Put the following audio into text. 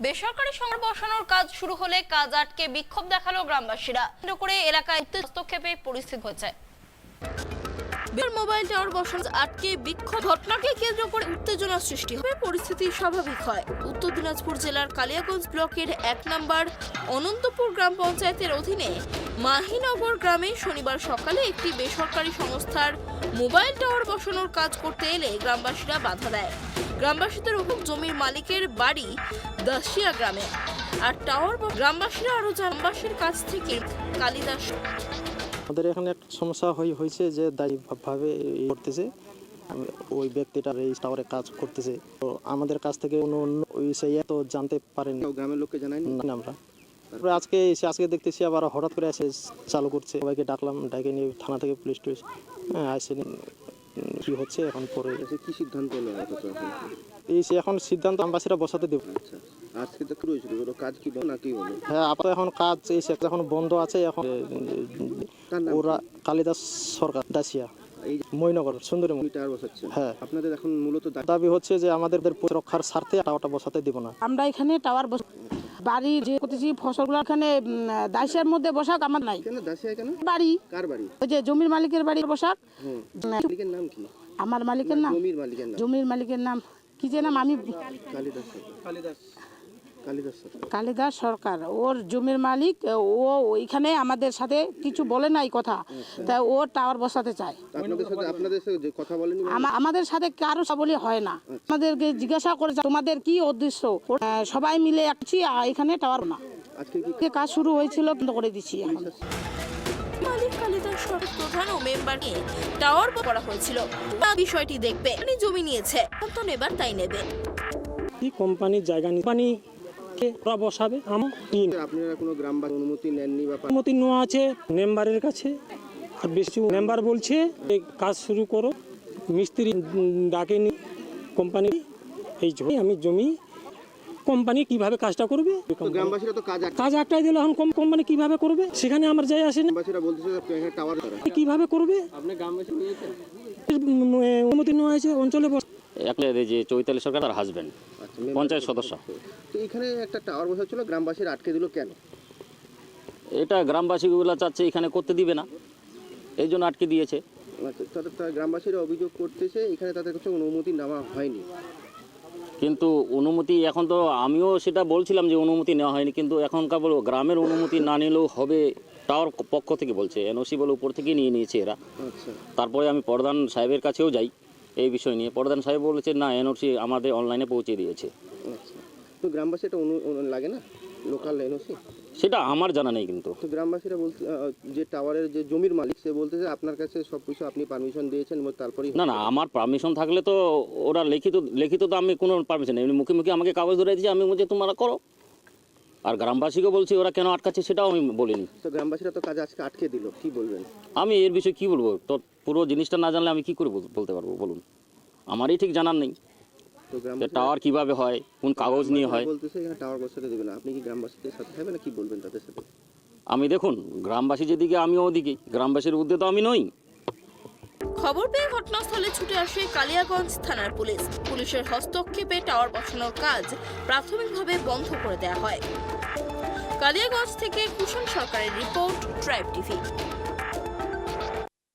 বেসরকারি সংস্থা বসানোর কাজ শুরু হলে কাজ আটকে বিক্ষোভ দেখালো গ্রামবাসীরা। কেন্দ্র করে এলাকায় হস্তক্ষেপে পরিস্থিতি হয়েছে। মোবাইল টাওয়ার বসানো আটকে বিক্ষোভ ঘটনাকে কেন্দ্র করে উত্তেজনা সৃষ্টি হবে, পরিস্থিতি স্বাভাবিক হয়। উত্তর দিনাজপুর জেলার কালিয়াগঞ্জ ব্লকের 1 নম্বর অনন্তপুর গ্রাম পঞ্চায়েতের অধীনে মাহিনগর গ্রামে শনিবার সকালে একটি বেসরকারি সংস্থার মোবাইল টাওয়ার বসানোর কাজ করতে এলে গ্রামবাসীরা বাধা দেয়। গ্রামবাসীদের অভিযোগ, জমির মালিকের বাড়ি দাসিয়া গ্রামে, আর টাওয়ার গ্রামবাসীরা আরো গ্রামবাসীর কাছ থেকে কালিদাস। আমাদের এখানে একটা সমস্যা হয়েছে যে দায়ীভাবে করতেছে ওই ব্যক্তিটার এই টাওয়ারে কাজ করতেছে, তো আমাদের কাছ থেকে তো জানতে পারেনি, গ্রামের লোককে জানায়নি আমরা। তারপরে আজকে দেখতেছি আবার হঠাৎ করে এসে চালু করছে। সবাইকে ডাকলাম, ডাকে নিয়ে থানা থেকে পুলিশ টুলিশ আসেনি। কি হচ্ছে এখন পরে কি সিদ্ধান্ত হলো? এখন সিদ্ধান্ত গ্রামবাসীরা বসাতে দেব। আজকে তো শুরু হয়েছিল, কাজ কি না কি হলো? হ্যাঁ, আপাতত এখন কাজ এখন বন্ধ আছে। এখন ওরা কালিদাস সরকার দাসিয়া মহিনগর সুন্দরী। হ্যাঁ, আপনাদের এখন মূলত দাবি হচ্ছে যে আমাদের রক্ষার স্বার্থে টাওয়ারটা বসাতে দিব না। আমরা এখানে টাওয়ার বাড়ি যে করতেছি ফসলগুলো এখানে দাসিয়ার মধ্যে বসাক আমার নাই। কেন দাসিয়া কেন? বাড়ি কার বাড়ি? ওই যে জমির মালিকের বাড়ির বসাক। মালিকের নাম কি? আমার মালিকের নাম, জমির মালিকের নাম কি যে নাম, আমি কালিদাস সরকার। ওর জমির মালিক, ও ওইখানে আমাদের সাথে কিছু বলে নাই কথা, তাই ও টাওয়ার বসাতে চায়। আমাদের সাথে কারো বলে হয় না। আমাদেরকে জিজ্ঞাসা করে তোমাদের কি উদ্দেশ্য, সবাই মিলে এখানে টাওয়ার না। কাজ শুরু হয়েছিল, বন্ধ করে দিচ্ছি। মালিক কালিদাস সরকার প্রধান ও মেম্বারকে টাওয়ার করা হয়েছিল। বিষয়টি দেখবে, জমি নিয়েছে, এবার তাই নেবে। কি কোম্পানির জায়গা কোম্পানি ওরা বসাবে। আপনারা কোনো গ্রামবাসী অনুমতি নেননি? অনুমতি নেওয়া আছে মেম্বারের কাছে, আর বেশি মেম্বার বলছে কাজ শুরু করো, মিস্ত্রি ডাকেনি কোম্পানি। এই আমি জমি কোম্পানি কিভাবে কাজটা করবে? গ্রামবাসীরা তো কাজ একটাই দিলে এখন কোম্পানি কিভাবে করবে? সেখানে আমার যাই আসে না। কিভাবে করবে? অনুমতি নেওয়া হয়েছে অঞ্চলে যে চৈতালি সরকার তার হাজবেন্ড পঞ্চায়েত সদস্য। তো এখানে একটা টাওয়ার বসাচ্ছিল, গ্রামবাসীরা আটকে দিল কেন? এটা গ্রামবাসীগুলো চাচ্ছে এখানে করতে দিবে না, এই জন্য আটকে দিয়েছে। গ্রামবাসীরা অভিযোগ করতেছে এখানে তাদের কাছে অনুমতি নেওয়া হয়নি। কিন্তু অনুমতি এখন তো আমিও সেটা বলছিলাম যে অনুমতি নেওয়া হয়নি, কিন্তু এখনকার বলো গ্রামের অনুমতি না নিলেও হবে। টাওয়ার পক্ষ থেকে বলছে, এনওসি বলে উপর থেকে নিয়ে নিয়েছে এরা। তারপরে আমি প্রধান সাহেবের কাছেও যাই এই বিষয় নিয়ে। প্রধান সাহেব বলেছে না, এনওসি আমাদের অনলাইনে পৌঁছে দিয়েছে। তো গ্রামবাসী এটা লাগে না, লোকাল এনওসি? সেটা আমার জানা নেই। কিন্তু তো গ্রামবাসীরা বলছে যে টাওয়ারের যে জমির মালিক সে বলতেছে আপনার কাছে সব কিছু আপনি পারমিশন দিয়েছেন, তারপরে না আমার পারমিশন থাকলে তো ওরা লিখিত তো আমি কোনো পারমিশন নেই, মুখে মুখে আমাকে কাগজ ধরে দিয়েছে, আমি বলছি তোমরা করো। আর গ্রামবাসীকে বলছি ওরা কেন আটকাচ্ছে সেটাও আমি বলিনি। তো গ্রামবাসীরা তো কাজ আজকে আটকে দিল, কি বলবেন? আমি এর বিষয়ে কি বলবো? তো পুরো জিনিসটা না জানলে আমি কি করে বলতে পারবো বলুন? আমারই ঠিক জানার নেই টাওয়ার কিভাবে হয়, কোন কাগজ নিয়ে হয়। বলতেছে এখানে টাওয়ার বসাতে দেবে না। আপনি কি গ্রামবাসীদের সাথে থাকবেন না, কি বলবেন তাদের সাথে? আমি দেখুন গ্রামবাসী যেদিকে আমিও ওদিকে, গ্রামবাসীর উদ্যোগে তো আমি নই। খবর পেয়ে ঘটনাস্থলে ছুটে আসে কালিয়াগঞ্জ থানার পুলিশ। পুলিশের হস্তক্ষেপে টাওয়ার বসানোর কাজ প্রাথমিকভাবে বন্ধ করে দেওয়া হয়। কালিয়াগঞ্জ থেকে কুশন সরকারের রিপোর্ট, ট্রাইব টিভি।